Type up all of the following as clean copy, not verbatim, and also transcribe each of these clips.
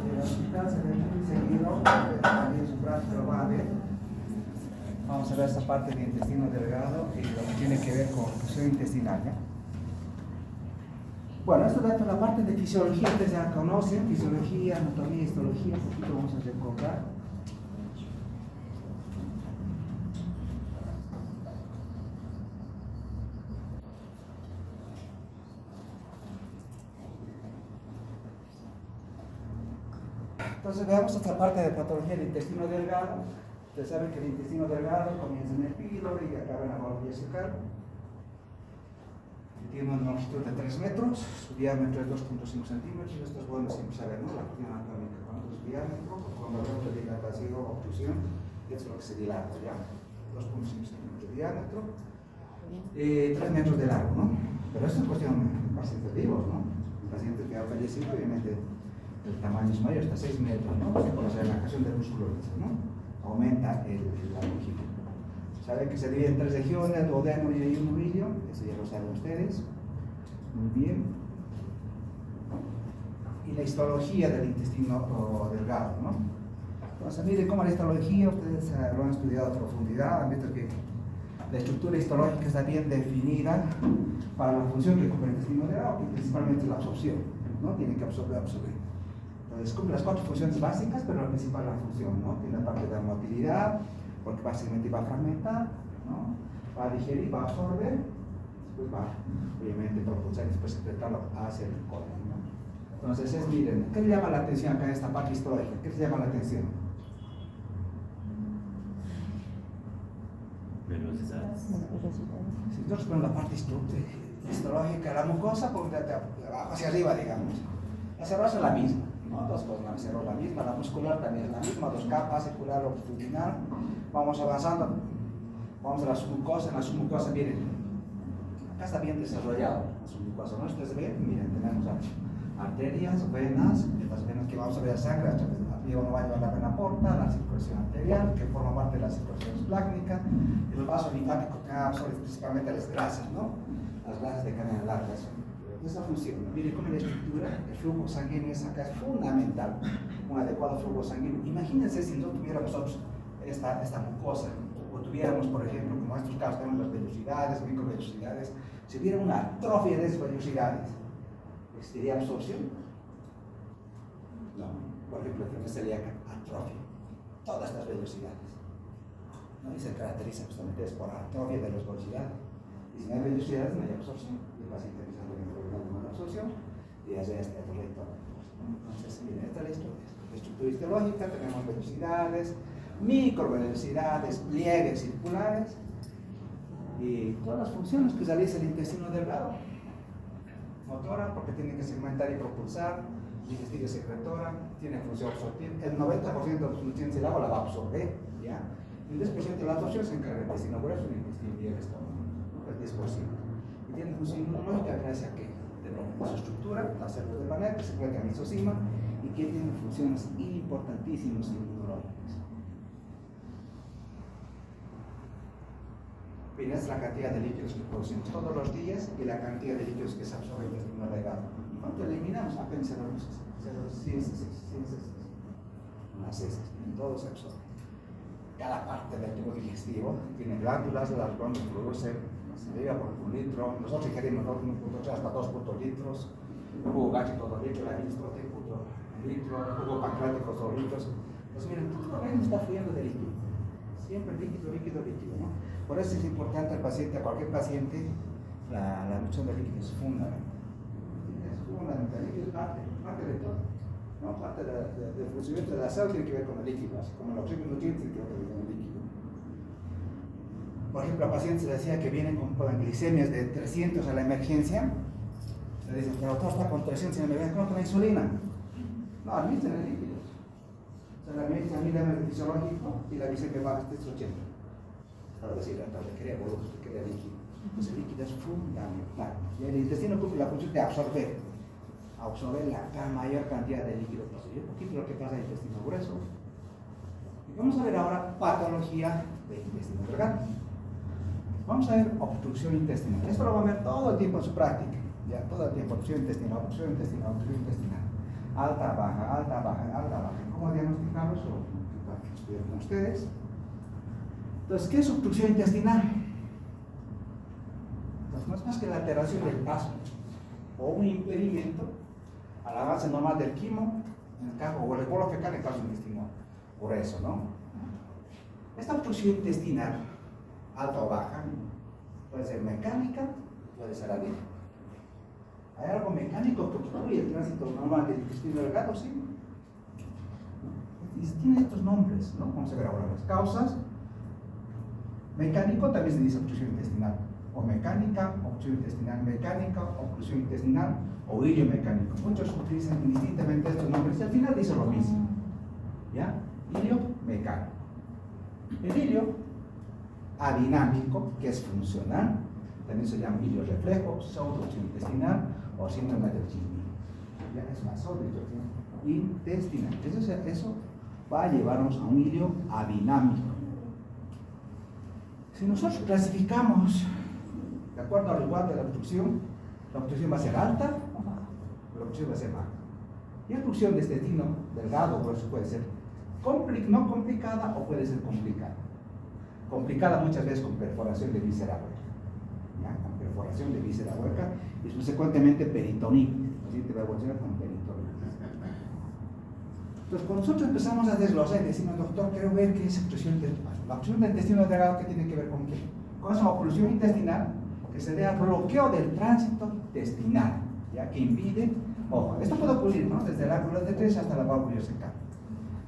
del hospital se ve muy seguido, también su práctica lo va a ver. Vamos a ver esta parte del intestino delgado y lo que tiene que ver con función intestinal, ¿ya? Bueno, esto dentro de la parte de fisiología, ustedes ya conocen, fisiología, anatomía, histología, un poquito vamos a recordar. Entonces veamos esta parte de patología del intestino delgado. Ustedes saben que el intestino delgado comienza en el píloro y acaba en la válvula vesical. Tiene una longitud de 3 metros, su diámetro es 2.5 centímetros. Esto es bueno siempre saber, ¿no? La cuestión anatómica. Cuando es diámetro, cuando hablamos de dilatación o obstrucción, es lo que se dilata, ¿ya? 2.5 centímetros de diámetro, 3 metros de largo, ¿no? Pero esto es cuestión de pacientes vivos, ¿no? Un paciente que ha fallecido, obviamente, el tamaño es mayor, hasta 6 metros, ¿no? Por la relajación del músculo, ¿no? Aumenta la longitud. Saben que se divide en 3 regiones, duodeno y un ovillo, eso ya lo saben ustedes. Muy bien. Y la histología del intestino delgado, ¿no? Entonces, miren cómo la histología, ustedes lo han estudiado a profundidad, han visto que la estructura histológica está bien definida para la función que cumple el intestino delgado, que principalmente es la absorción, ¿no? Tiene que absorber. Entonces cumple las 4 funciones básicas, pero la principal es la función, ¿no? Tiene la parte de la motilidad, porque básicamente va a fragmentar, ¿no? Va a digerir, va a absorber, después va, obviamente, propulsar y después secretarlo hacia el colon, ¿no? Entonces, miren, ¿qué le llama la atención acá en esta parte histológica? ¿Qué les llama la atención? Velocidades. Si nosotros ponemos la parte histológica, la mucosa, porque de abajo hacia arriba, digamos, la cerrosa es la misma, ¿no? 2 cosas, la cerrosa es la misma, la muscular también es la misma, 2 capas, secular, longitudinal. Vamos avanzando, vamos a la submucosa. En la submucosa, miren, acá está bien desarrollado la submucosa, ¿no? Ustedes ven, miren, tenemos arterias, venas, estas venas que vamos a ver sangre, a través de la piel no va a llevar la vena porta, la circulación arterial, que forma parte de la circulación esplácnica, y los vasos linfáticos que absorben principalmente las grasas, ¿no? Las grasas de cadena larga. Esa función, miren cómo la estructura, el flujo sanguíneo es acá, es fundamental, un adecuado flujo sanguíneo. Imagínense si no tuviéramos nosotros esta mucosa, o tuviéramos, por ejemplo, como en estos casos tenemos las vellosidades, microvellosidades, si hubiera una atrofia de esas vellosidades, ¿existiría absorción? No. Por ejemplo, la enfermedad celíaca, atrofia, todas estas vellosidades, ¿no? Y se caracteriza justamente por atrofia de las vellosidades. Y si no hay vellosidades, no hay absorción. El paciente empieza a tener problemas de mala absorción y hace este retorno. Entonces, miren, esta es la estructura histológica, tenemos vellosidades, microvellosidades, pliegues circulares y todas las funciones que realiza el intestino delgado. Motora, porque tiene que segmentar y propulsar, digestiva y secretora, tiene función absortiva. El 90% de los nutrientes del agua la va a absorber, ¿ya? El 10% de la absorción se encarga del intestino grueso y el intestino y el estómago, ¿no? El 10%. Y tiene función inmunológica gracias a que tenemos su estructura, las células de Panel, que se encuentran en el lisosoma y que tienen funciones importantísimas inmunológicas. Bien, es la cantidad de líquidos que producimos todos los días y la cantidad de líquidos que se absorben en el intestino delgado. ¿Cuánto eliminamos? Apenas 0,6. Unas heces, todo se absorbe. Cada parte del tubo digestivo tiene glándulas, las cuales producen saliva por 1 litro. Nosotros ingerimos 1.3 hasta 2 litros. Jugo gástrico 2 litros, la ginestrótico 1 litro, jugo pancreático 2 litros. Pues miren, todo el organismo está fluyendo de líquido. Siempre líquido, ¿no? Por eso es importante al paciente, a cualquier paciente, la nutrición de líquido es fundamental. Es fundamental, el líquido es parte de todo, ¿no? Parte del funcionamiento de la célula tiene que ver con el líquido, así como el oxígeno nutriente tiene que ver con el líquido. Por ejemplo, a pacientes se decía que vienen con glicemias de 300 a la emergencia, le dicen, pero todo está con 300 en la emergencia, ¿cómo con la insulina? No, admiten el líquido. O sea, la medicina mil fisiológico y la glicemia baja hasta 80. Para decir, requiere volumen, requiere líquido. Pues el líquido es fundamental. Y el intestino cumple la función de absorber la mayor cantidad de líquido posible. Un poquito lo que pasa en el intestino grueso. Y vamos a ver ahora patología del intestino delgado. Vamos a ver obstrucción intestinal. Esto lo van a ver todo el tiempo en su práctica. Ya, todo el tiempo, obstrucción intestinal. alta, baja, alta, baja, alta, baja. ¿Cómo diagnosticarlos? Lo estudiar con ustedes. Entonces, ¿qué es obstrucción intestinal? Entonces, no es más que la alteración del paso o un impedimento al avance normal del quimo en el caso, o el bolo fecal en el caso intestinal. Por eso, ¿no? Esta obstrucción intestinal, alta o baja, puede ser mecánica, puede ser adictiva. ¿Hay algo mecánico que obstruye el tránsito normal del intestino delgado? Sí. Y tiene estos nombres, ¿no? Vamos a ver ahora las causas. Mecánico también se dice obstrucción intestinal. O mecánica, obstrucción intestinal mecánica, obstrucción intestinal o hilio mecánico. Muchos utilizan indistintamente estos nombres y al final dicen lo mismo. ¿Ya? Hilio mecánico. El hilio adinámico, que es funcional, también se llama hilio reflejo, obstrucción intestinal o síndrome del Gini. Ya es una obstrucción intestinal. Eso va a llevarnos a un hilio adinámico. Si nosotros clasificamos de acuerdo al lugar de la obstrucción va a ser alta, la obstrucción va a ser baja. Y la obstrucción de intestino delgado, por eso puede ser no complicada o puede ser complicada. Complicada muchas veces con perforación de víscera hueca, con perforación de víscera hueca y subsecuentemente peritonitis. El paciente va a evolucionar con peritonitis. Entonces, cuando nosotros empezamos a desglosar y decimos, doctor, quiero ver qué es obstrucción intestinal. La obstrucción del intestino delgado, ¿qué tiene que ver con qué? Con esa obstrucción intestinal que se debe al bloqueo del tránsito intestinal, ya que impide, ojo, esto puede ocurrir, ¿no? Desde el ángulo de 3 hasta la válvula secal.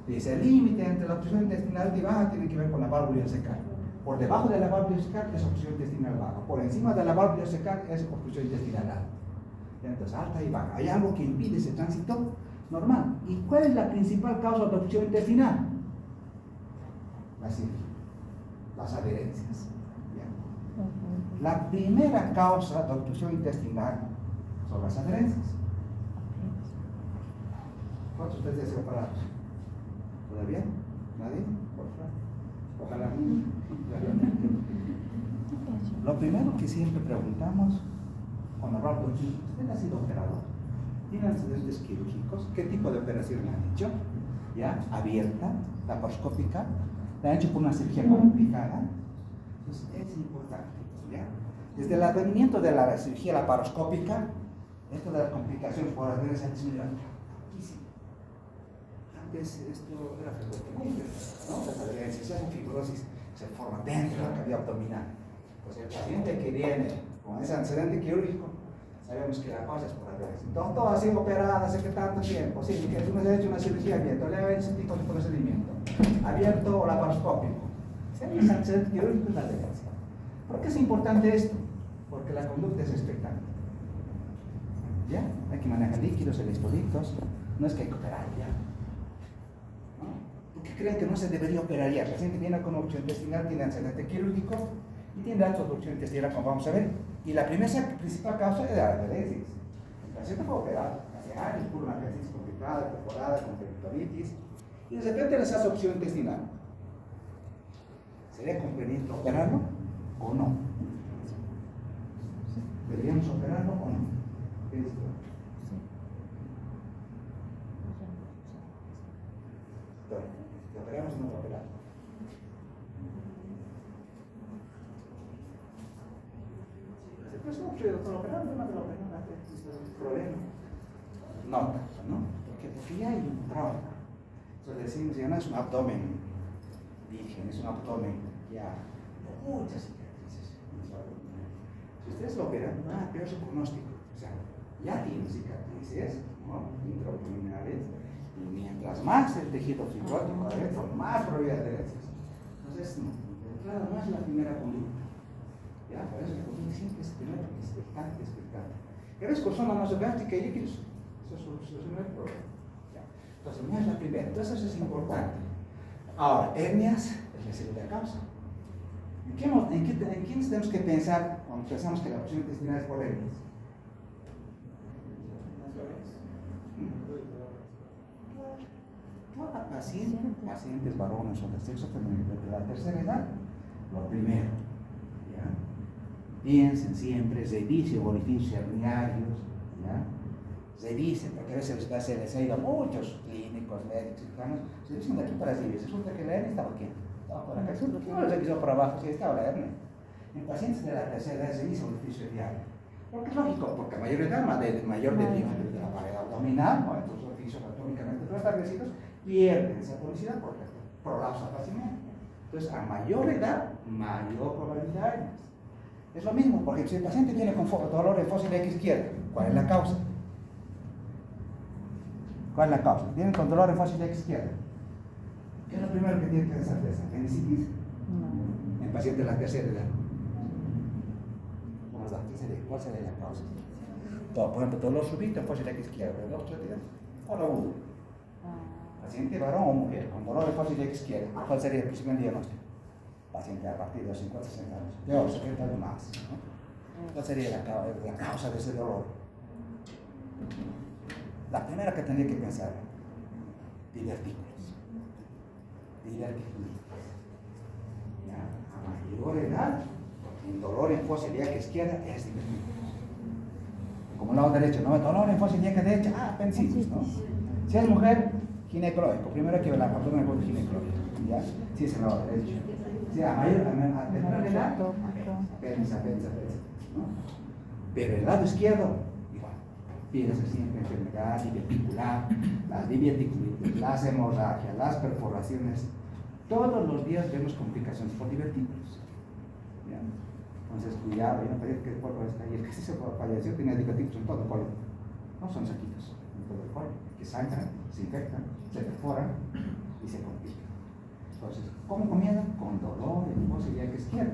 Dice, el límite entre la obstrucción intestinal alta y baja tiene que ver con la válvula secal. Por debajo de la válvula secal es obstrucción intestinal baja, por encima de la válvula secal es obstrucción intestinal alta. Entonces, alta y baja. Hay algo que impide ese tránsito normal. ¿Y cuál es la principal causa de obstrucción intestinal? Las adherencias. La primera causa de obstrucción intestinal son las adherencias. ¿Cuántos de ustedes se operados? ¿Todavía? ¿Nadie? Por favor. Ojalá. Lo primero que siempre preguntamos cuando hablamos de ¿usted ha sido operado? ¿Tiene antecedentes quirúrgicos? ¿Qué tipo de operación le han hecho? ¿Ya? ¿Abierta? ¿Laparoscópica? ¿La han hecho por una cirugía complicada? Entonces es importante. ¿Ya? Desde el advenimiento de la cirugía laparoscópica, esto de las complicaciones por adherencia ha disminuido muchísimo. Antes esto era frecuente, ¿no? Las adherencias, esa fibrosis se forma dentro de la cavidad abdominal. Pues el paciente que viene con ese antecedente quirúrgico, sabemos que la causa es por adherencia. Entonces, todo ha sido operado hace que tanto tiempo. Sí, que tú me has hecho una cirugía abierta, le ha hecho ese tipo de procedimiento, abierto o laparoscópico. Si hay un antecedente quirúrgico, es la adherencia. ¿Por qué es importante esto? Porque la conducta es expectante. ¿Ya? Hay que manejar líquidos, electrolitos, no es que hay que operar ya. ¿No? ¿Por qué creen que no se debería operar ya? El paciente viene con obstrucción intestinal, tiene antecedente quirúrgico y tiene alta obstrucción intestinal, como vamos a ver. Y la principal causa es la adherencia. El paciente fue operado hace años por una adherencia complicada, perforada, con peritonitis, y de repente les hace obstrucción intestinal. ¿Sería conveniente operarlo o no? ¿Deberíamos operarlo o no? ¿Qué dice? ¿Te operamos o no te operamos? Pues no, pero con operar no me lo operan, es un problema. No tanto, ¿no? Porque ya hay un trauma. Entonces decimos, ya no es un abdomen virgen, es un abdomen ya con muchas cicatrices. Si ustedes lo operan, van a peor su pronóstico. O sea, ya tienen cicatrices, ¿no? Intraabdominales, y mientras más el tejido fibrótico adentro, más probabilidad de adherencias. Entonces, no, de entrada no es la primera conducta. Ya, por eso la conducta siempre es primero expectante. Y a veces personas no se vean que hay líquidos, eso no es problema. Ya. Entonces, no es la primera, entonces eso es importante. Ahora, hernias es la segunda causa. ¿En quiénes tenemos que pensar cuando pensamos que la obstrucción intestinal es por hernias? Toda pacientes varones o de sexo femenino de la tercera edad, lo primero. ¿Ya? Piensen siempre, revisen orificios herniarios, ¿ya? revisen, porque a veces se les ha ido a muchos clínicos, médicos, cirujanos, se dicen de aquí para recibir, resulta que la hernia estaba aquí, estaba por acá, no lo revisó por abajo, sí estaba la hernia. En pacientes de la tercera edad se hizo un oficio diario, porque es lógico, porque a mayor edad, mayor declive de la pared abdominal, ¿no? Entonces los oficios anatómicamente restablecidos pierden esa tonicidad porque prolapsa fácilmente. Entonces, a mayor edad, mayor probabilidad de hernias. Es lo mismo, porque si el paciente tiene con dolor en fósil X izquierda, ¿cuál es la causa? ¿Cuál es la causa? Tienen con dolor en fósil X izquierda. ¿Qué es lo primero que tienen que hacer? ¿Apendicitis? En paciente de la tercera edad. ¿Cuál sería la causa? Por ejemplo, dolor súbito en fósil X izquierda, de 2 3 días, o la 1. Paciente varón o mujer con dolor en fósil X izquierda, ¿cuál sería el principal diagnóstico? Paciente a partir de los 50 60 años, peor, 70 años más, ¿no? ¿Cuál sería la causa de ese dolor? La primera que tendría que pensar, divertículos. Diverticulitis. ¿Ya? A mayor edad, el dolor en fosa ilíaca izquierda es divertículos. Como el lado derecho, ¿no? Dolor en fosa ilíaca derecha, apendicitis, ¿no? Si es mujer, ginecológico, primero hay que ver la abdomen con ginecológico, ¿ya? Si es el lado derecho. Si a menor edad, pensa, ¿no? Pero el lado izquierdo, igual, piensa siempre enfermedad diverticular, las diverticulitis, las hemorragias, las perforaciones. Todos los días vemos complicaciones por divertículos. ¿Ya? Entonces, cuidado, y no parece que el cuerpo está ahí. El que sí se falleció tenía divertículos en todo el cuerpo, no son saquitos, en todo el cuerpo, que sangran, se infectan, se perforan y se complican. Entonces, ¿cómo comienza? Con dolor en fosa ilíaca izquierda.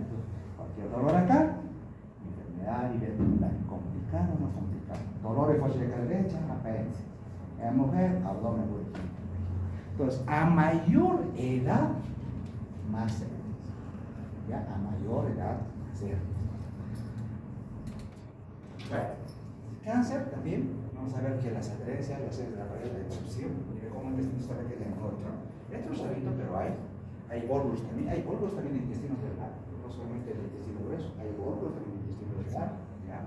Cualquier dolor acá, enfermedad diverticular, complicado o no complicado. Dolor en fosa ilíaca derecha, apéndice. En mujer, abdomen bulbo. Entonces, a mayor edad, más hernias. ¿Ya? A mayor edad, más hernias. Bueno, cáncer también. Vamos a ver que las adherencias, las hernias de la pared de excepción, cómo el intestino está que le encuentra. Esto es sabito, pero hay volvos también, en el intestino delgado, no solamente en el intestino grueso, hay volvos también en el intestino delgado. ¿Ya?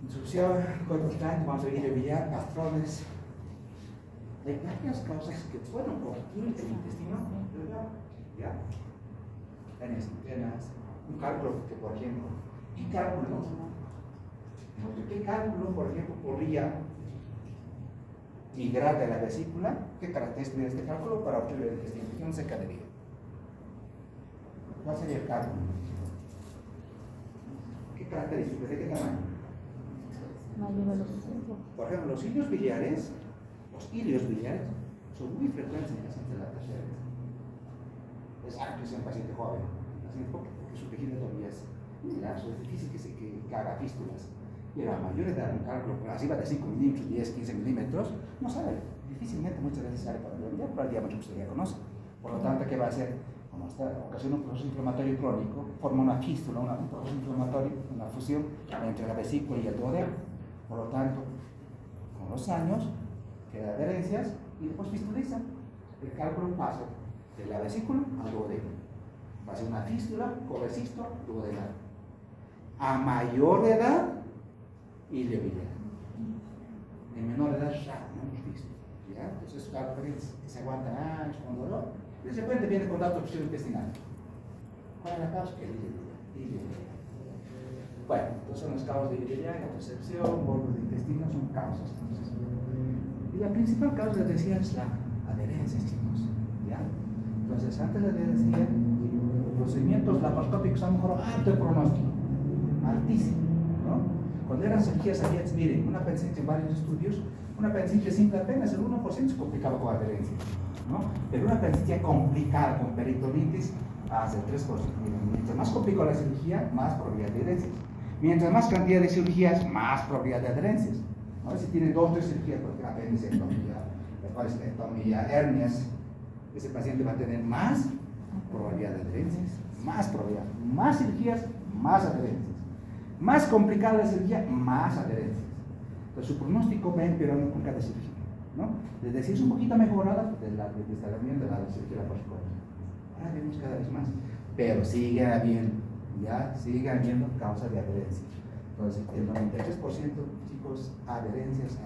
Insuficiencia constante, vamos a ver billar, pastrones. Hay varias causas que pueden ocurrir en el intestino delgado. ¿Ya? Tenas, un cálculo que, por ejemplo, ¿qué cálculo, por ejemplo, podría migrar de la vesícula? ¿Qué características tiene este cálculo para obtener el intestino? ¿Qué se caería? ¿Cuál sería el cálculo? ¿Qué características? ¿De qué tamaño? Por ejemplo, los hilios biliares son muy frecuentes en pacientes de la tercera edad. Es amplio en paciente joven, porque su tejido todavía es muy laxo, es difícil que haga fístulas. Y a la mayor edad, un cálculo arriba de 5 milímetros, 10, 15 milímetros, no sale. Difícilmente muchas veces sale para el diámetro que usted ya conoce. Por lo tanto, ¿qué va a hacer? Como ocasiona un proceso inflamatorio crónico, forma una fístula, un proceso inflamatorio, una fusión entre la vesícula y el duodeno. Por lo tanto, con los años, queda adherencias y después fistuliza. El cálculo pasa de la vesícula al duodeno. Va a ser una fístula, colecisto, duodenal. A mayor edad, iliobiliar. En menor edad, ya no hemos visto. ¿Ya? Entonces, claro, que se aguantan años con dolor. De repente viene con la obstrucción intestinal. ¿Cuál es la causa? El iliobiliar. Bueno, entonces son las causas de iliobiliar, la percepción, bordes de intestino, son causas. Entonces. Y la principal causa, les decía, es la adherencia, chicos. ¿Ya? Entonces, antes les decía, los procedimientos laparoscópicos han mejorado alto el pronóstico, altísimo, ¿no? Cuando eran cirugías abiertas, miren, una apendicitis en varios estudios, una apendicitis simple apenas el 1% se complicaba con adherencia, ¿no? Pero una apendicitis complicada con peritonitis hace 3%. Mientras más complicada la cirugía, más probabilidad de adherencias. Mientras más cantidad de cirugías, más probabilidad de adherencias. ¿No? Si tiene 2 o 3 cirugías, porque apendicectomía, hernias, ese paciente va a tener más probabilidad de adherencias, más probabilidad, más cirugías, más adherencias. Más complicada la cirugía, más adherencias. Entonces su pronóstico va empeorando con cada cirugía, ¿no? Es decir, es un poquito mejorada desde la cirugía laparoscópica. Ahora vemos cada vez más, pero sigue habiendo causas de adherencia. Entonces, el 93% chicos, adherencias.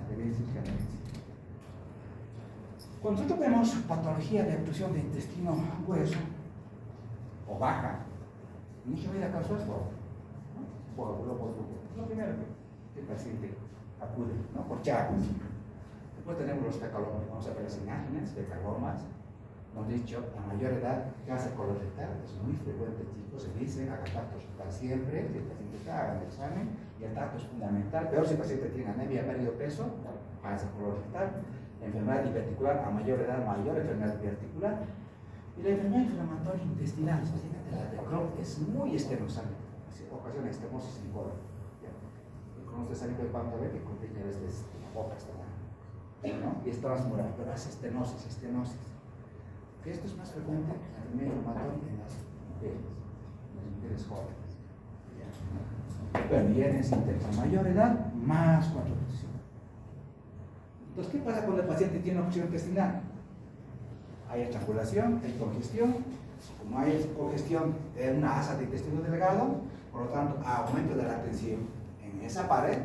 Cuando nosotros vemos patología de obstrucción de intestino grueso o baja, mucha vida causó esto. Lo primero que el paciente acude, ¿no? Por Chagas. Después tenemos los fecalomas. Vamos a ver las imágenes de fecalomas. Hemos dicho, a mayor edad, casa colorectal, es muy frecuente, chicos, se dice, haga tactos para siempre, si el paciente está, haga el examen, y el tacto es fundamental, peor si el paciente tiene anemia, perdido peso, casa colorectal, enfermedad diverticular, a mayor edad, mayor enfermedad diverticular, y la enfermedad inflamatoria intestinal, especialmente la de Crohn, es muy estenosante, ocasiona estenosis en colon. Y con usted sabe que vamos a ver que contiene desde la boca hasta ¿no? Y es transmural, pero hace estenosis. Esto es más frecuente en la enfermedad inflamatoria en las mujeres jóvenes. Pero bienes intensos, mayor edad, más controversión. Entonces, ¿qué pasa cuando el paciente tiene obstrucción intestinal? Hay estrangulación, hay congestión. Como hay congestión de una asa de intestino delgado, por lo tanto, aumento de la tensión en esa pared,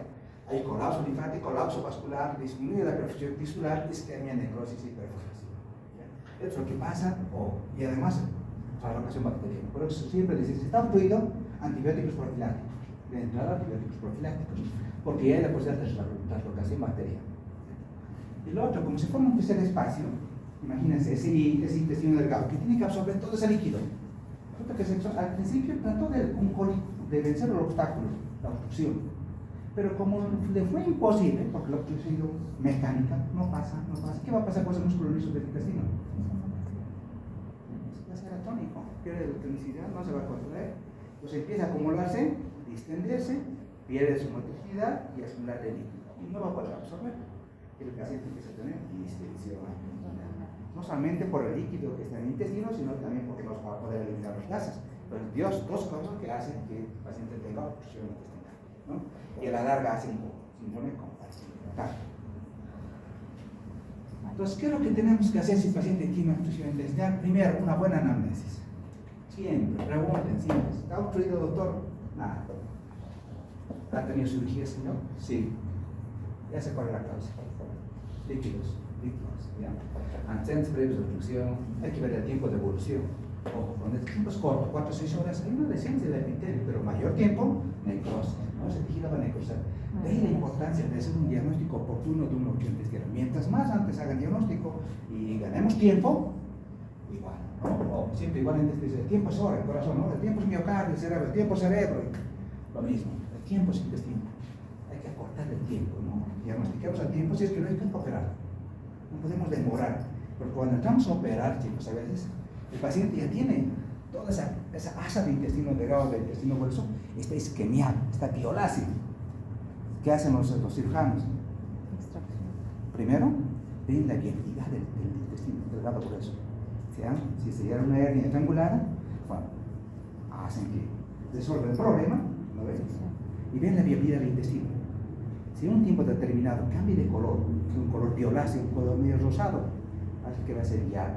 hay colapso linfático, colapso vascular, disminuye la perfusión tisular, isquemia, necrosis y perforación. Esto es lo que pasa, y además, la locación bacteriana. Por eso siempre dice, si está obstruido, antibióticos profilácticos. De entrada, antibióticos profilácticos, porque ya hay la posibilidad de translocación bacteriana. Y lo otro, como se forma un tercer espacio, imagínense, ese intestino delgado, que tiene que absorber todo ese líquido. Al principio trató de vencer el obstáculo, la obstrucción. Pero como le fue imposible, porque la obstrucción ha sido mecánica, no pasa. ¿Qué va a pasar con ese músculo liso del intestino? Va a ser atónico, pierde la tonicidad, no se va a contraer. Pues empieza a acumularse, distenderse, pierde su motricidad y acumular el líquido. Y no va a poder absorber. Y el paciente empieza a tener distensión. No solamente por el líquido que está en el intestino, sino también porque no va a poder eliminar las gasas. Pero Dios, dos cosas que hacen que el paciente tenga obstrucción intestinal, ¿no? Y a la larga hace un síndrome compartimental. Entonces, ¿qué es lo que tenemos que hacer si el paciente tiene obstrucción intestinal? Primero, una buena anamnesis. Siempre, pregunten, siempre. ¿Está obstruido, doctor? Nada. ¿Ha tenido cirugía, señor? Sí. Ya sé cuál es la causa. Líquidos, ¿ya? Antecedentes previos de obstrucción, hay que ver el tiempo de evolución. Ojo, cuando el tiempo es corto, 4 o 6 horas, hay una descendencia del epitelio, pero mayor tiempo, necrosis, ¿no? Ese tejido va a necrosar. De ahí la importancia de hacer un diagnóstico oportuno de una obstrucción intestinal. Mientras más antes hagan diagnóstico y ganemos tiempo, igual, ¿no? O siempre igual el tiempo es hora, el corazón, ¿no? El tiempo es miocardio, el cerebro, el tiempo es cerebro, lo mismo, el tiempo es intestino. Hay que acortar el tiempo, ¿no? Diagnosticamos al tiempo si es que no hay que operar. No podemos demorar, porque cuando entramos a operar, chicos, a veces el paciente ya tiene toda esa asa de intestino delgado, del intestino grueso, está isquemiado, está pioláceo. ¿Qué hacen los cirujanos? Primero, ven la viabilidad del intestino delgado grueso. Si se llega una hernia estrangulada, bueno, hacen que resuelvan el problema, ¿no ves? Y ven la viabilidad del intestino. Si en un tiempo determinado cambia de color, un color violáceo, un color medio rosado, hace que va a ser viable.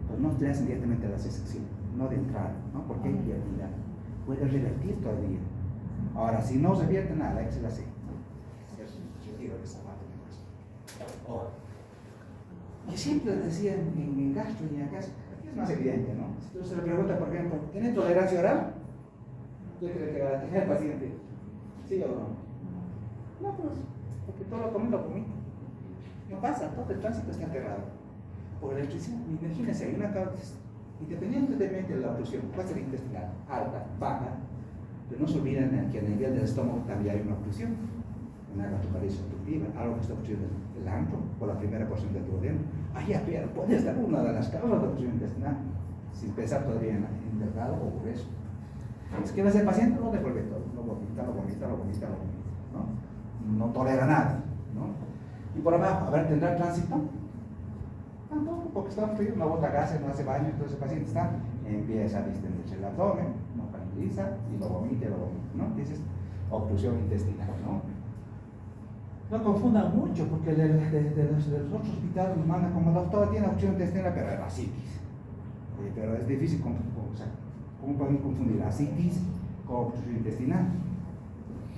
Pues no le hacen directamente la sección, no de entrada, ¿no? Porque hay viabilidad. Puede revertir todavía. Ahora, si no revierte nada, hay que se la hace. Y siempre decía en gastro y en casa, aquí es más evidente, ¿no? Si usted se le pregunta, por ejemplo, ¿tiene tolerancia oral? ¿Qué cree que va a tener el paciente? ¿Sí o no? No, pues, porque todo lo comí. No pasa, todo el tránsito está enterrado. Por electricidad, imagínense, hay una causa, independientemente de la obstrucción, puede ser intestinal, alta, baja, pero no se olviden que a nivel del estómago también hay una obstrucción, una gastroparesis obstructiva, algo que está obstruyendo el antro por la primera porción del duodeno. Ahí apenas puede estar una de las causas de obstrucción intestinal, sin pensar todavía en delgado o grueso. Entonces, ¿qué va a hacer el paciente? Lo devuelve todo, lo vomita, ¿no? No tolera nada, ¿no? Y por abajo, a ver, ¿tendrá tránsito? Tampoco, porque está obstruido, no bota gases, no hace baño, entonces el paciente empieza a distenderse el abdomen, no canaliza y lo vomita, ¿no? Esa es obstrucción intestinal, ¿no? No confundan mucho, porque de los otros hospitales nos mandan como doctor, tiene obstrucción intestinal, pero es asitis. Pero es difícil, ¿cómo pueden confundir asitis con obstrucción intestinal?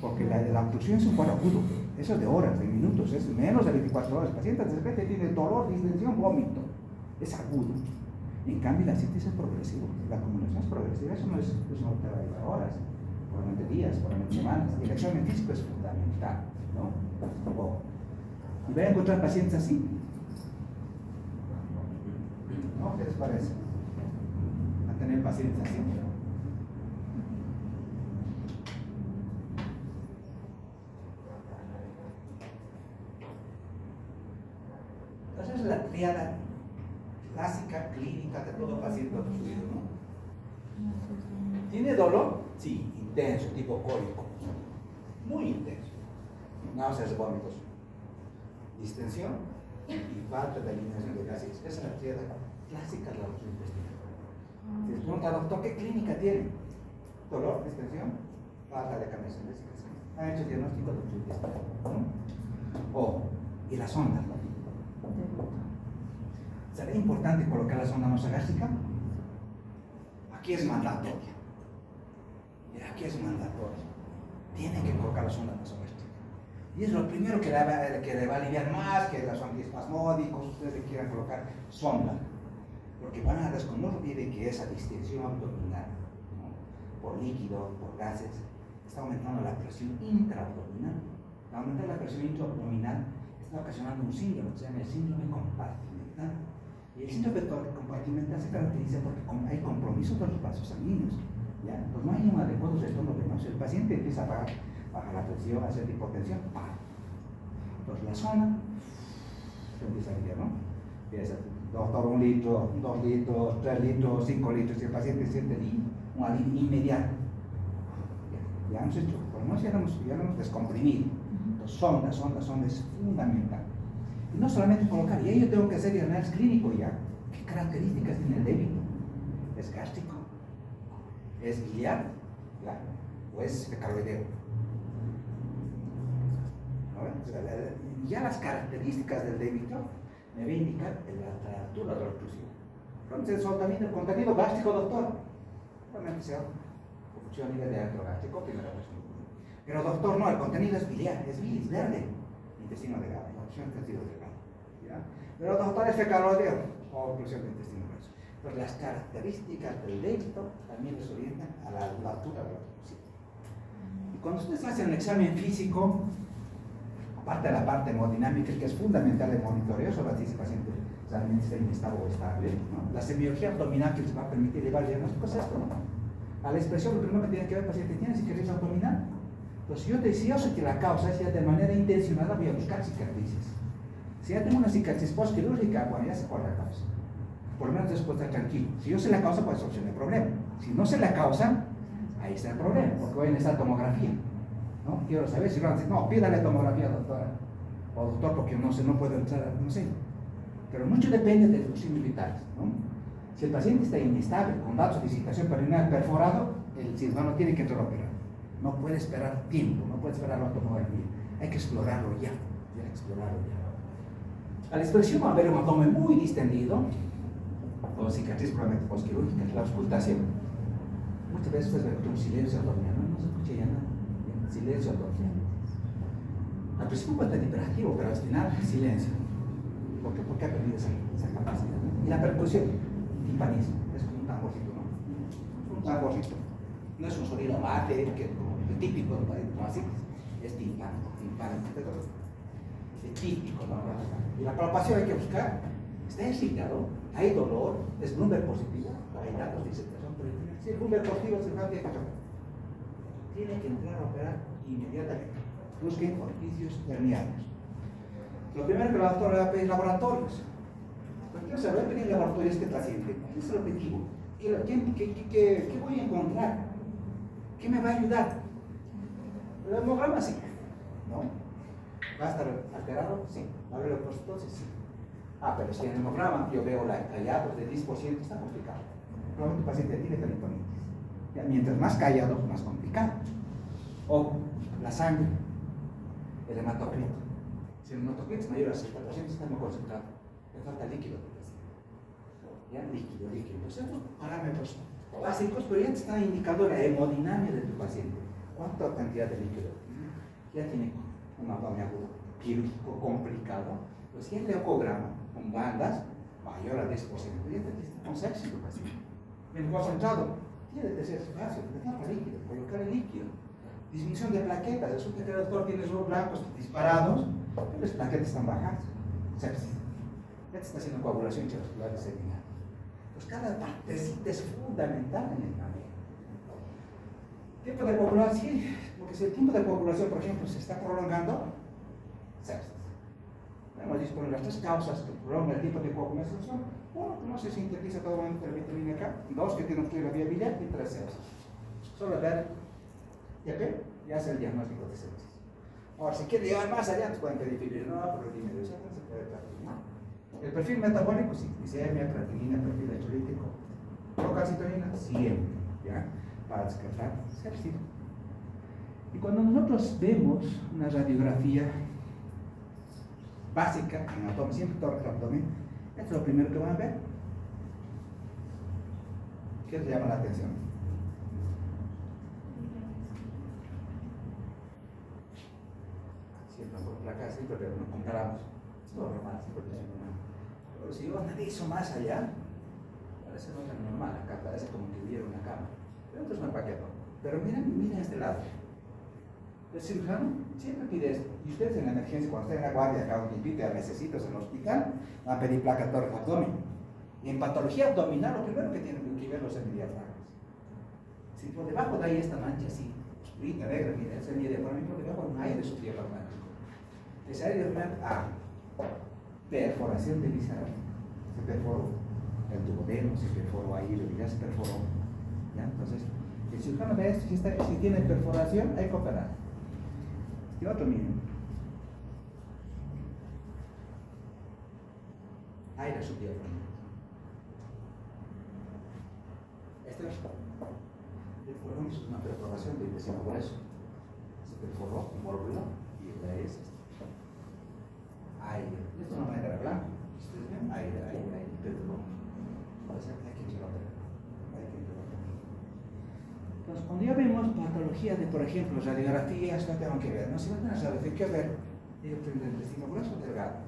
porque la obstrucción es un cuadro agudo, eso es de horas, de minutos, es menos de 24 horas. El paciente de repente tiene dolor, distensión, vómito, es agudo. En cambio, la citis es progresivo, la acumulación es progresiva, eso no te va a llevar horas, probablemente días, probablemente semanas. El examen físico es fundamental, ¿no? Y voy a encontrar pacientes así, ¿no? ¿Qué les parece? A tener pacientes así. Entonces, la triada clásica, clínica de todo paciente obstruido, ¿no? ¿Tiene dolor? Sí, intenso, tipo cólico, muy intenso. Náuseas, vómitos, distensión y falta de eliminación de gases. Esa es la triada clásica de la obstrucción intestinal. Si les pregunta, doctor, ¿qué clínica tiene? Dolor, distensión, falta de eliminación de gases. Ha hecho diagnóstico de obstrucción intestinal, ¿no? Y las ondas, ¿no? ¿Será importante colocar la sonda nasogástrica? Aquí es mandatoria. Aquí es mandatoria. Tienen que colocar la sonda nasogástrica. Y es lo primero que le va a aliviar más que los antiespasmódicos. Ustedes le quieran colocar sonda. Porque van a desconocer que esa distensión abdominal, ¿no? Por líquido, por gases, está aumentando la presión intraabdominal. Al aumentar la presión intraabdominal, está ocasionando un síndrome, que se llama el síndrome compartimental. Y el síndrome compartimental se caracteriza porque hay compromiso de los vasos sanguíneos, ¿ya? Pues no hay un adecuado retorno venoso. El paciente empieza a bajar la presión, a hacer hipotensión, ¡pam! Entonces la zona se empieza a aliviar, ¿no? Empieza, doctor, 1 litro, 2 litros, 3 litros, 5 litros, y el paciente siente un alivio inmediato. Ya hemos hecho, por lo menos ya lo hemos descomprimido. Entonces, sonda es fundamental. Y no solamente colocar, y ahí yo tengo que hacer el análisis clínico ya. ¿Qué características tiene el débito? ¿Es gástrico? ¿Es biliar? ¿Ya? ¿O es fecaloideo? ¿No? Ya las características del débito me va a indicar la altura de la obstrucción. Entonces, el contenido gástrico, doctor. Realmente sea obstrucción a nivel de antro gástrico, primera cuestión. Pero doctor, no, el contenido es biliar, es bilis, verde. Intestino delgado, obstrucción de intestino delgado. ¿Ya? Pero doctor, es fecaloideo o obstrucción de intestino grueso. Pues las características del débito también les orientan a la altura de la obstrucción. Y cuando ustedes hacen el examen físico, aparte de la parte hemodinámica, que es fundamental el monitoreo sobre si el paciente realmente está inestable o estable, ¿no? La semiología abdominal que les va a permitir llevar el diagnóstico es esto, ¿no? A la expresión, lo primero que tiene que ver el paciente, ¿tiene cicatriz abdominal? Entonces, si yo sé que la causa es ya de manera intencionada, voy a buscar cicatrices. Si ya tengo una cicatriz postquirúrgica, bueno, ya sé cuál es la causa. Por lo menos después estar tranquilo. Si yo sé la causa, pues solucionar el problema. Si no sé la causa, ahí está el problema, porque voy a necesitar tomografía. ¿No? Quiero saber si no, pídale tomografía, doctora. O doctor, porque no sé, no puedo entrar, no sé. Pero mucho depende de los signos vitales, ¿no? Si el paciente está inestable, con datos de excitación perineal perforado, el cirujano tiene que entrar a operar. No puede esperar tiempo, no puede esperar la tomografía. Hay que explorarlo ya, explorarlo ya. A la expresión va a haber un abdomen muy distendido, con cicatriz probablemente postquirúrgica, la auscultación. Muchas veces ustedes ven un silencio abdominal, no se escucha ya nada. Silencio abdominal. Al principio puede estar hiperactivo, pero al final silencio. Porque ha perdido esa capacidad, ¿no? Y la percusión, timpanismo, es como un tamborcito, ¿no? Un tamborcito. No es un sonido mate, que es típico, ¿no? Así, es timpánico, es típico, ¿no? Y la palpación hay que buscar, está excitado, hay dolor, es Bloomberg positivo, hay datos de excitación, pero si es Bloomberg positivo, el cirujano tiene que entrar a operar inmediatamente. Busquen orificios hernianos. Lo primero que el doctor le va a pedir laboratorios. Porque quiero saber, voy a pedir laboratorios a este paciente. ¿Cuál es el objetivo? ¿Qué voy a encontrar? ¿Qué me va a ayudar? El hemograma sí, ¿no? ¿Va a estar alterado? Sí. ¿Va a haber leucocitosis? Sí. Pero si en el hemograma yo veo callados de 10%, está complicado. Probablemente el paciente tiene peritonitis. Mientras más callados, más complicado. O la sangre, el hematocrito. Si el hematocrito es mayor a 60%, está muy concentrado. Le falta líquido. Ya, líquido. Entonces, estos parámetros básicos, pero ya te están indicando la hemodinamia de tu paciente. ¿Cuánta cantidad de líquido? ya tiene un abdomen agudo quirúrgico complicado, pues si el ecograma con bandas mayor a 10%, ya está con sexo casi. En concentrado, tiene que ser fácil, le falta líquido, colocar el líquido. Disminución de plaquetas, resulta que el doctor tiene los blancos disparados, pero las plaquetas están bajas, sepsis. Ya te está haciendo coagulación intramuscular diseminada. Pues cada partecita es fundamental en el manejo. Tiempo de coagulación, sí, porque si el tiempo de coagulación, por ejemplo, se está prolongando, sepsis. Hemos dicho las tres causas que prolongan el tiempo de coagulación son: uno, que no se sintetiza todo el momento de la vitamina K; dos, que tiene obstruir la vía biliar; y tres, sepsis. Solo ver y aquí ya hace el diagnóstico de sepsis. Ahora, si quiere llevar más allá, pues pueden pedir fibrinogen, por el dinero, se puede tratar, ¿no? El perfil metabólico, sí, glicemia, creatinina, perfil electrolítico, procalcitonina, siempre, ¿ya? Para descartar sepsis. Y cuando nosotros vemos una radiografía básica en abdomen, siempre tórax abdomen, esto es lo primero que van a ver. ¿Qué les llama la atención? Siempre por placas, siempre nos comparamos. Es todo normal, siempre es normal. Pero si yo analizo más allá, parece no tan normal acá, parece como que hubiera una cama. Pero esto es un paquete. Pero miren este lado. El cirujano siempre pide esto. Y ustedes en la emergencia, cuando estén en la guardia, acá un limpito, a necesitos en el hospital, van a pedir placa tórax abdomen. Y en patología abdominal, lo primero que tienen que ver los semidiafragmas. Si por debajo de ahí esta mancha así, oscurita, negra, mira, ese semidiafragma, por debajo no hay aire subdiafragmático. Ese aire diafragmático, perforación de visceral. Se perforó el duodeno, se perforó ahí, ya se perforó. ¿Ya? Entonces, el cirujano ve esto, si tiene perforación, hay que operar. Y otro, miren. Aire subdiafragmático. Esto es una perforación del intestino grueso. Se perforó, mórbula, y la es aire. Esto no va a quedar blanco. ¿Ustedes ven? Aire, perforó. Hay que interrogar. Entonces, cuando ya vemos patología de, por ejemplo, radiografías, no tengo que ver, no se van a saber, hay que ver el intestino grueso o delgado. El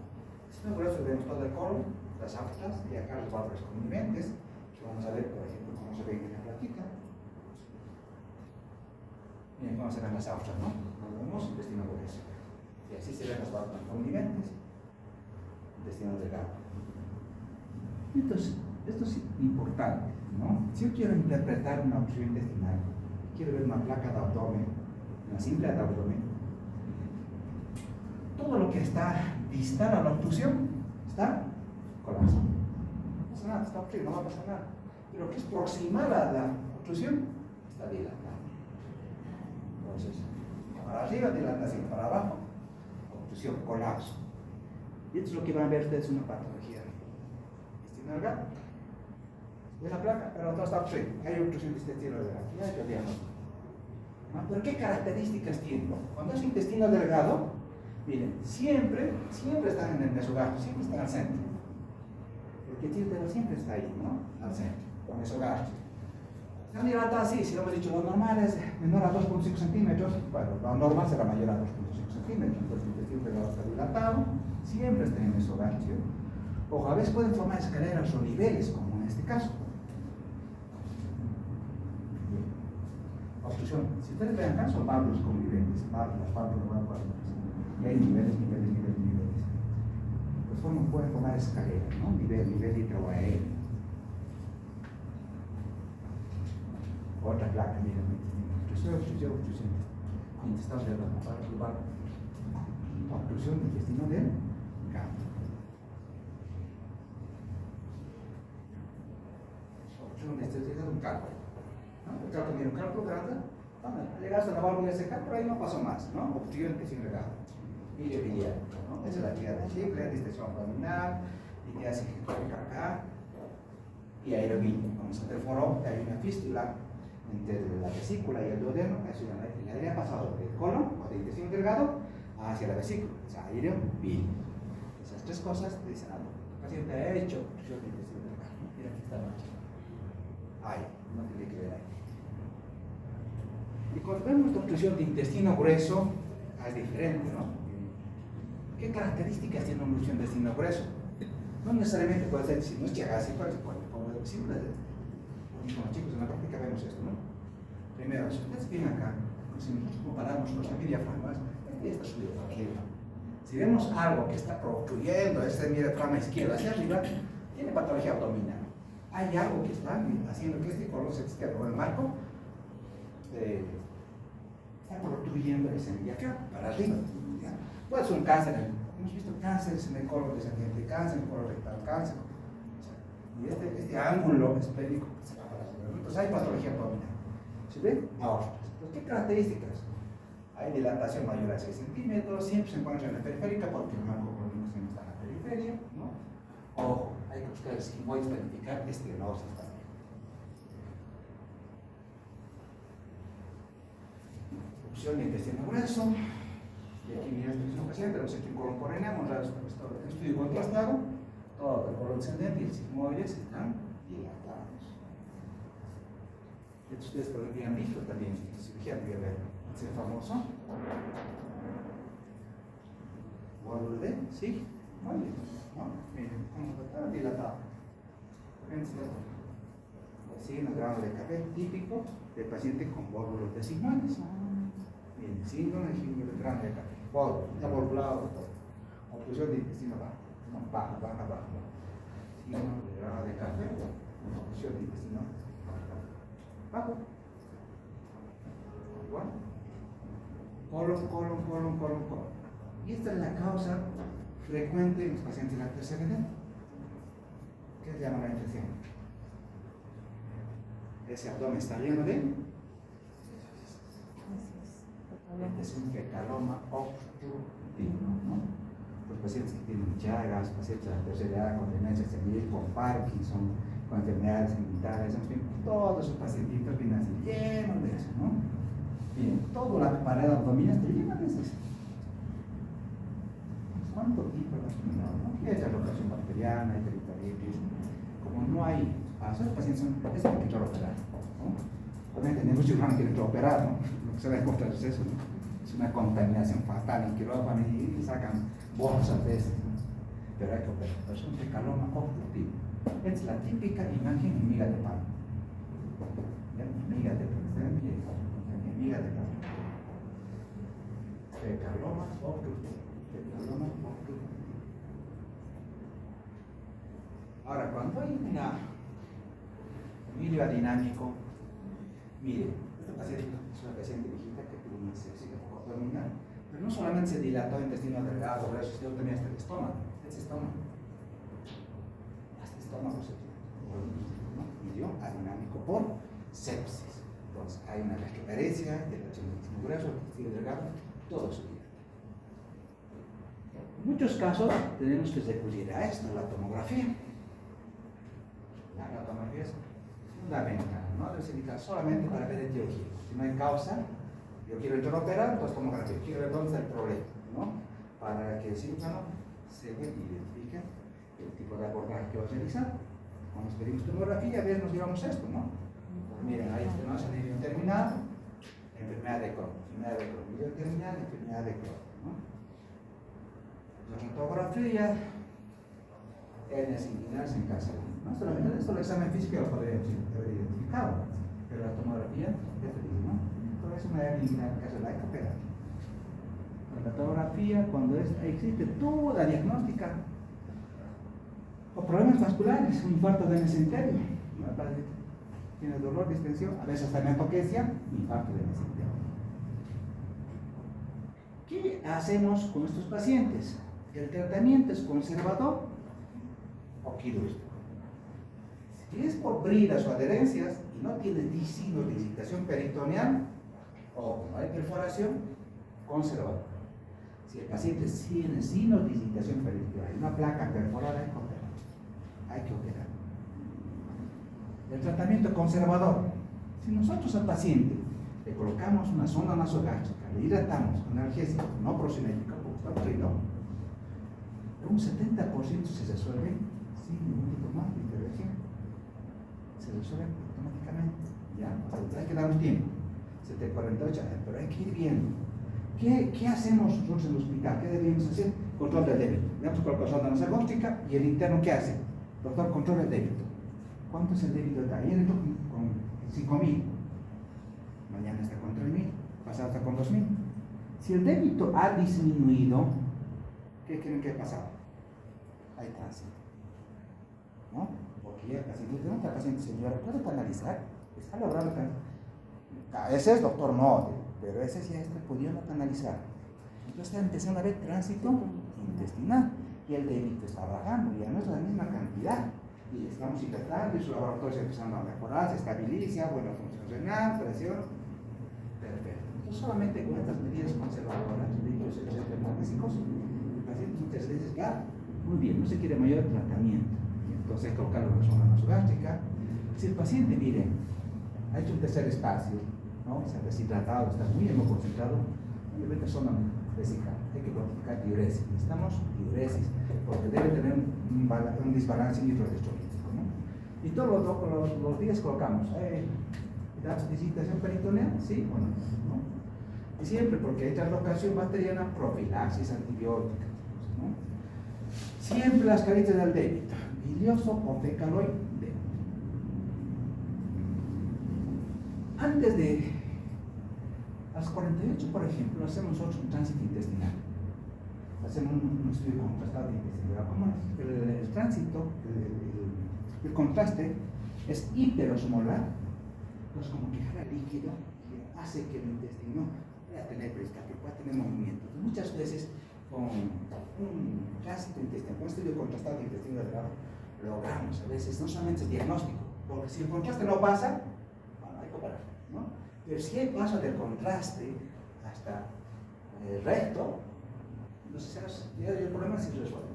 intestino grueso vemos todo el colon, las aftas, y acá los válvulas conviventes, que vamos a ver, por ejemplo, cómo se ven en la plaquita. Miren cómo se ven las aftas, ¿no? Nos vemos intestino grueso. Y así se ven las válvulas conviventes, intestino delgado. Entonces, esto es importante, ¿no? Si yo quiero interpretar una obstrucción intestinal, quiero ver una placa de abdomen, una simple de abdomen, todo lo que está distal a la obstrucción está colapsado. No pasa nada, está obstruido, no va a pasar nada. Pero lo que es proximal a la obstrucción está dilatado. Entonces, para arriba dilatación, para abajo obstrucción, colapso. Y esto es lo que van a ver ustedes, una patología intestinal delgado. De la placa, pero todo está obstruido. Hay obstrucción de intestino delgado. Ya hay que diagnóstico. ¿No? ¿Pero qué características tiene? Cuando es intestino delgado, miren, siempre están en el mesogastro, siempre están al centro. El quetíotero siempre está ahí, ¿no? Al centro, con mesogastro. Están dilatadas así, si lo hemos dicho, lo normal es menor a 2.5 centímetros. Bueno, lo normal será mayor a 2.5 centímetros. Entonces el intestino delgado está dilatado, siempre está en el mesogastro. O a veces pueden formar escaleras o niveles, como en este caso. Obstrucción. Si ustedes ven acá, son válvulas conviventes, válvulas. Y hay niveles. Pues pueden formar escaleras, ¿no? Nivel intraoaéreo. Otra placa, miren, obstrucción. Intestino delgado, obstrucción del intestino delgado. Obstrucción del intestino delgado, un cálculo. El cálculo tiene un cálculo grande, llegaste a la válvula seca, pero ahí no pasó más, ¿no? Obstrucción del intestino delgado. Bilio biliar, ¿no? Esa es la actividad del chicle, distensión abdominal, litiasis acá, y aerobilio. Cuando se perforó, hay una fístula entre la vesícula y el duodeno, eso ya el aire ha pasado del colon o del intestino delgado hacia la vesícula, o sea, aerobilio. Esas tres cosas dicen algo. El paciente ha hecho obstrucción del intestino delgado. Mira, aquí está la mancha. Ahí, no tiene que ver ahí. Y cuando vemos obstrucción de intestino grueso, es diferente, ¿no? ¿Qué características tiene una lucha intestino grueso? No necesariamente puede ser, si no es Chagas, si puede ser simple. Con los chicos en la práctica vemos esto, ¿no? Primero, si ustedes vienen acá, si nosotros comparamos los diafragmas, está subido para arriba. Si vemos algo que está protrudiendo ese diafragma izquierdo hacia arriba, tiene patología abdominal. Hay algo que está haciendo que este colon externo, el marco, está protruyendo ese diafragma para arriba. ¿Ya? Puede ser un cáncer, hemos visto cánceres en el colon descendiente, cáncer en el colon rectal, cáncer. Y este ángulo esférico que se va para arriba. Entonces hay patología abdominal. ¿Se ven? Aortas. Entonces, ¿qué características? Hay dilatación mayor a 6 centímetros, siempre se encuentra en la periférica porque el marco colónico siempre está en la periferia, ¿no? Ojo, hay que buscar el sigmoides para indicar estenosis también. Opción de intestino grueso. Y aquí mira este paciente, tenemos hecho un colon coronal, hemos dado un estudio contrastado. Todo el colon descendente y el sigmoides están dilatados. Esto ustedes podrían visto también en cirugía primaria. Es el famoso Waldo de, sí, muy bien, ¿no? Miren, cómo está dilatado. Fíjense, signo grano de café típico del paciente con válvulas de sigmoides. Miren, signo de grano de café, válvulas, ya volvulado, obstrucción de intestino bajo, no, baja. Signo de grano de café, obstrucción de intestino bajo. Igual. Colon. Y esta es la causa frecuente en los pacientes de la tercera edad. ¿Qué se llama la infección? Ese abdomen está lleno de es un fecaloma obstructivo, ¿no? Los pacientes que tienen Chagas, pacientes de la tercera edad con demencia senil, con Parkinson, con enfermedades genitales, en fin, todos esos pacientitos vienen así llenos de eso, ¿no? Bien, toda la pared abdominal está llena de eso. ¿Cuánto tipo de abdominal? ¿No? Hay dislocación bacteriana, hay peritonitis. Como no hay espacio, los pacientes son, es que quiero operar, ¿no? Obviamente, ningún cirujano quiere operar, ¿no? Lo que se va a encontrar es eso, ¿no? Es una contaminación fatal en quirófano y sacan bolsas de esas, ¿no? Pero hay que operar. Pero es un fecaloma obstructivo. Es la típica imagen en miga de pan. Miga de pan. Miga de pan. Fecaloma obstructivo. Fecaloma obstructivo. Ahora, cuando hay un hilo dinámico, mire, este paciente es una paciente viejita que tuvo una sepsis abdominal, pero no solamente se dilató el intestino delgado, sino también hasta el estómago. Este estómago se dio adinámico por sepsis. Entonces hay una gastroparesia del intestino grueso, el intestino delgado, todo eso. En muchos casos tenemos que recurrir a esto, la tomografía. La tomografía es fundamental, no debe ser indicada solamente para ver etiología. Si no hay causa, yo quiero operar, pues tomografía. Quiero ver dónde está el problema, ¿no? Para que el cirujano se identifique el tipo de abordaje que va a realizar. Cuando nos pedimos tomografía, a veces nos llevamos esto, ¿no? Pues miren, hay estenosis anillo terminal, enfermedad de Crohn, anillo terminal, enfermedad de Crohn, ¿no? La fotografía, hernias inguinales en casa. No solamente esto, el examen físico lo podríamos haber identificado, pero la tomografía, ya te digo, ¿no? Entonces, una hernia inguinal en casa la hay que operar. La tomografía, cuando existe toda diagnóstica, o problemas vasculares, un infarto de mesenterio, tiene dolor, distensión, a veces también toquecia, infarto de mesenterio. ¿Qué hacemos con estos pacientes? ¿El tratamiento es conservador o quirúrgico? Si es por bridas o adherencias y no tiene signos de irritación peritoneal o no hay perforación, conservador. Si el paciente tiene signos de irritación peritoneal y una placa perforada, hay que operar. El tratamiento conservador. Si nosotros al paciente le colocamos una sonda nasogástrica, le hidratamos con analgésico, no procinético, porque está aburrido, un 70% se resuelve sin ningún tipo más de intervención. Se resuelve automáticamente. Ya, o sea, hay que dar un tiempo. 48, pero hay que ir viendo ¿Qué hacemos nosotros en el hospital? ¿Qué debemos hacer? Control del débito. Vemos con el corazón de nuestra góstica y el interno, ¿qué hace? Doctor, control del débito. ¿Cuánto es el débito de ayer? Con 5.000. Mañana está con 3.000. Pasado está con 2.000. Si el débito ha disminuido, ¿qué creen que ha pasado? Hay tránsito, ¿no? Porque ya el paciente dice, no, el paciente señora, ¿puede canalizar? Está logrando canalizar. Ese es doctor no, pero ese ya está pudiendo canalizar. Entonces está empezando a haber tránsito intestinal y el débito está bajando, ya no es la misma cantidad. Y estamos hidratando y su laboratorio está empezando a mejorar, se estabiliza, buena función renal, presión. Perfecto. Entonces solamente con estas medidas conservadoras, limpios, etcétera, analgésicos, el paciente muchas veces ya, muy bien, no se quiere mayor tratamiento. Entonces hay que colocarlo en una zona nasogástrica. Si el paciente, miren, ha hecho un tercer espacio, ¿no? Se ha deshidratado, está muy hemoconcentrado, obviamente zona vesical, hay que practicar diuresis. Necesitamos diuresis, porque debe tener un desbalance hidroelectrolítico, ¿no? Y todos los días colocamos, ¿das visitación peritoneal? Sí o no, ¿no? Y siempre, porque hay translocación bacteriana, profilaxis antibiótica, ¿no? Siempre las caritas del débito, bilioso o fecaloide. Antes de a los 48, por ejemplo, hacemos nosotros un tránsito intestinal. Hacemos un estudio contrastado intestinal. ¿Cómo es? El tránsito, el contraste es hiperosmolar, entonces como que jala líquido y hace que el intestino pueda tener peristaltis, pueda tener movimiento. Muchas veces con un tránsito intestinal, con un estudio contrastado de intestino delgado, logramos a veces, no solamente es diagnóstico, porque si el contraste no pasa, bueno, hay que operar, ¿no? Pero si hay paso del contraste hasta el recto, entonces el problema se resuelve,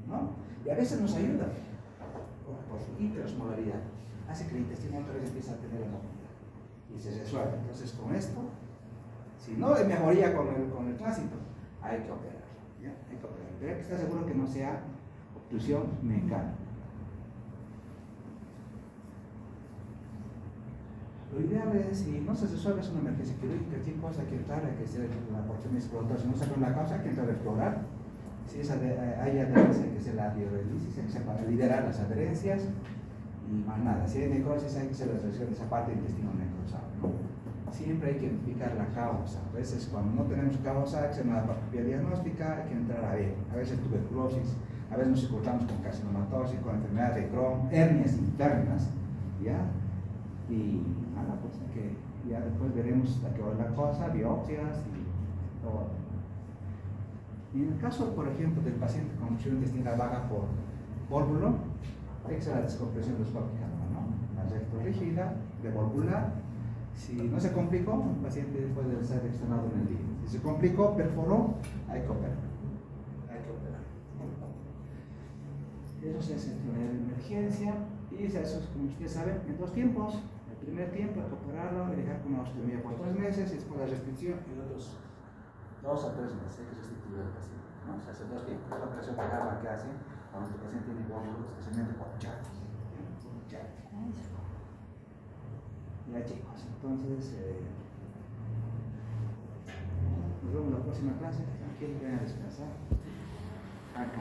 ¿no? Y a veces nos ayuda por su hiperosmolaridad, hace que el intestino otra vez empiece a tener la movilidad y se resuelve. Entonces con esto, si no hay mejoría con el tránsito, hay que operar, ¿ya? Hay que operar, pero hay que estar seguro que no sea obstrucción mecánica. Lo ideal es, si no se resuelve, es una emergencia quirúrgica, ¿qué cosa hay que entrar? Hay que hacer la porción exploratoria. Si no se la causa, hay que entrar a explorar. Si hay adherencia, hay que hacer la diurelisis, hay que hacer para liberar las adherencias y más nada. Si hay necrosis, hay que hacer la extracción de esa parte del intestino necrosado, ¿no? Siempre hay que identificar la causa. A veces, cuando no tenemos causa, hay que hacer una laparoscopia diagnóstica, hay que entrar a ver. A veces tuberculosis, a veces nos encontramos con carcinomatosis, con enfermedad de Crohn, hernias internas, ¿ya? Y nada, pues que ya después veremos a qué hora la cosa, biopsias y todo. Y en el caso, por ejemplo, del paciente con obstrucción intestinal vaga por vólvulo, hay que hacer la descompresión endoscópica, ¿no? La recto-rígida, de volvular. Si no se complicó, el paciente puede ser externado en el día. Si se complicó, perforó, hay que operar. Hay que operar. Eso se hace en la emergencia y se hace, como ustedes saben, en 2 tiempos. El primer tiempo hay que operarlo y dejar con una osteomía por 3 meses y después la restricción y otros 2 a 3 meses hay que restituir al paciente, ¿no? Se hace 2 tiempos. Es la operación de garra que hace cuando el paciente tiene vómito, especialmente por chatos. Ya chicos, entonces nos vemos en la próxima clase. Aquí vayan a descansar. Acá.